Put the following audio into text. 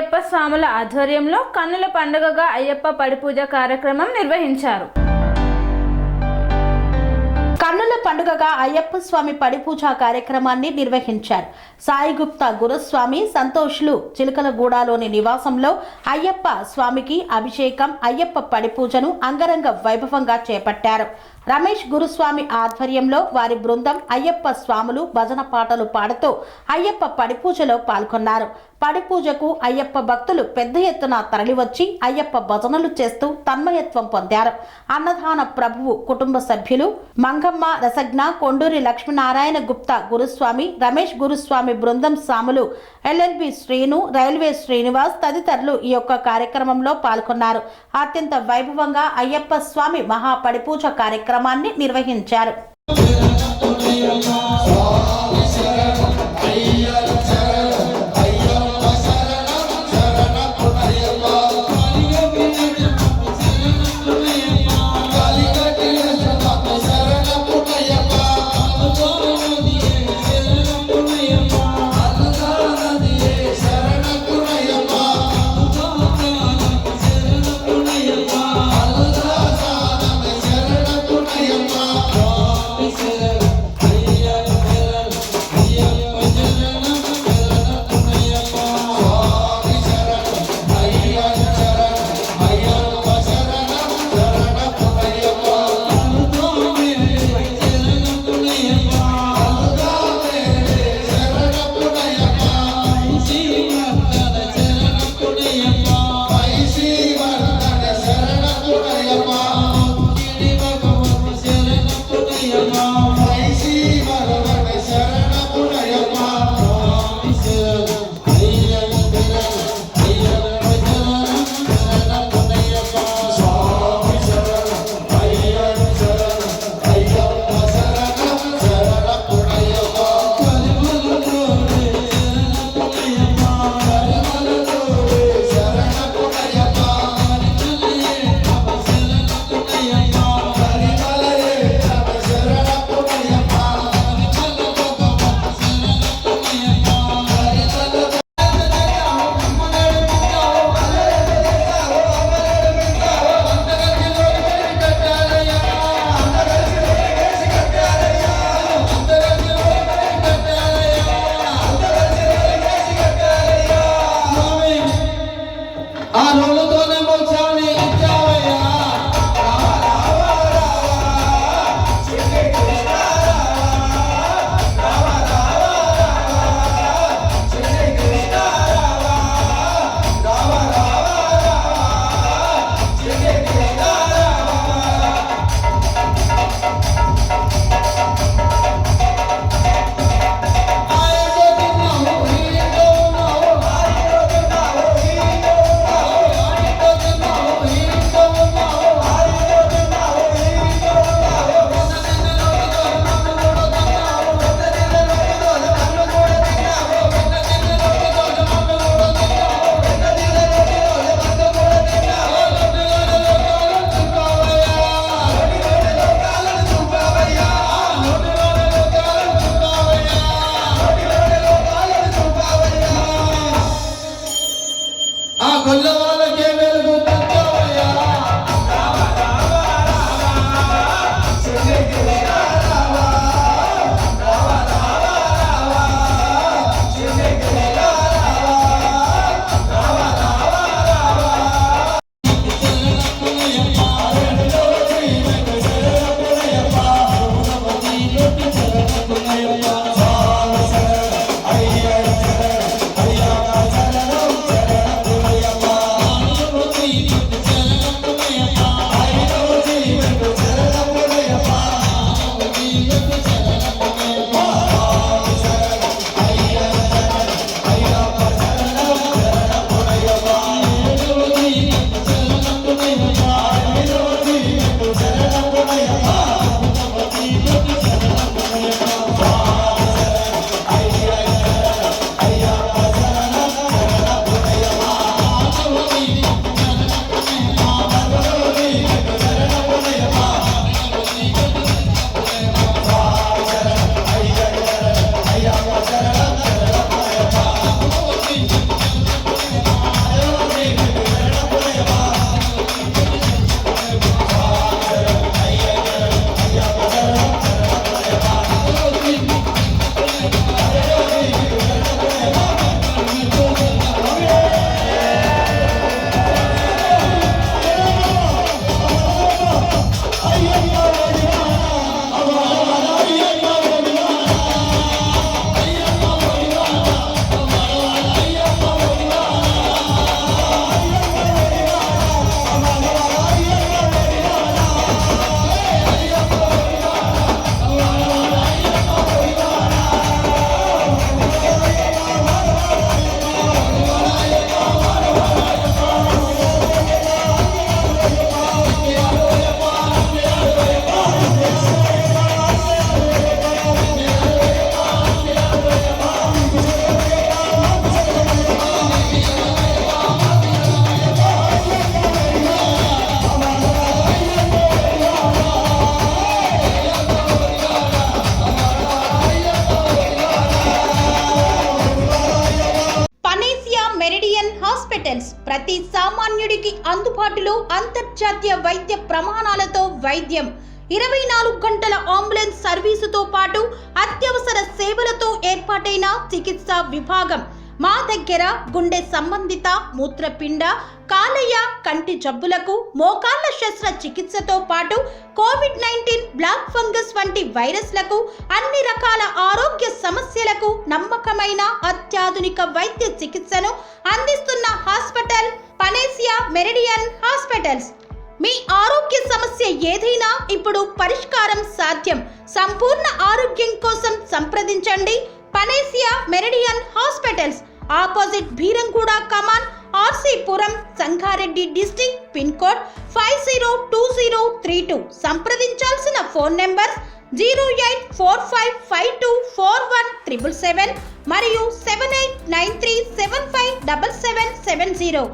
అయ్యప్ప స్వాముల ఆధ్వర్యంలో కన్నుల పండుగగా అయ్యప్ప పడిపూజ కార్యక్రమం నిర్వహించారు. కన్నుల పండుగగా అయ్యప్ప స్వామి పడిపూజ కార్యక్రమాన్ని నిర్వహించారు. సాయిగుప్తా గురుస్వామి సంతోష్లు చిలకలగూడలోని నివాసంలో అయ్యప్ప స్వామికి అభిషేకం, అయ్యప్ప పడిపూజను అంగరంగ వైభవంగా చేపట్టారు. రమేష్ గురుస్వామి ఆధ్వర్యంలో వారి బృందం అయ్యప్ప స్వాములు భజన పాటలు పాడుతూ అయ్యప్ప పడిపూజలో పాల్గొన్నారు. పడిపూజకు అయ్యప్ప భక్తులు పెద్ద ఎత్తున తరలివచ్చి అయ్యప్ప భజనలు చేస్తూ తన్మయత్వం పొందారు. అన్నదాన ప్రభువు కుటుంబ సభ్యులు మంగమ్మ రసజ్ఞ, కొండూరి లక్ష్మీనారాయణ గుప్తా గురుస్వామి, రమేష్ గురుస్వామి బృందం సాములు, ఎల్ఎల్బి శ్రీను, రైల్వే శ్రీనివాస్ తదితరులు ఈ యొక్క కార్యక్రమంలో పాల్గొన్నారు. అత్యంత వైభవంగా అయ్యప్ప స్వామి మహాపడిపూజ కార్యక్రమాన్ని నిర్వహించారు. అంతర్జాతీయ వైద్య ప్రమాణాలతో వైద్యం, 24 గంటల అంబులెన్స్ సర్వీసుతో పాటు అత్యవసర సేవలతో ఏర్పాటైన చికిత్సా విభాగం. మా దగ్గర గుండె సంబంధిత, మూత్రపిండ, కాలేయ, కంటి జబ్బులకు, మోకాళ్ల శస్త్రచికిత్సతో పాటు కోవిడ్-19, బ్లాక్ ఫంగస్ వంటి వైరస్లకు, అన్ని రకాల ఆరోగ్య సమస్యలకు నమ్మకమైన అత్యాధునిక వైద్య చికిత్సను అందిస్తున్న హాస్పిటల్ పనేసియా మెరిడియన్ హాస్పిటల్స్. మీ ఆరోగ్య సమస్య ఏదైనా ఇప్పుడు పరిష్కారం సాధ్యం. సంపూర్ణ ఆరోగ్యం కోసం సంప్రదించండి panacea meridian hospitals, opposite Bheeramguda Kaman, RC Puram, Sangareddy district, pin code 502032. సంప్రదించాల్సిన ఫోన్ నెంబర్ 0845524177 మరియు 7893757770.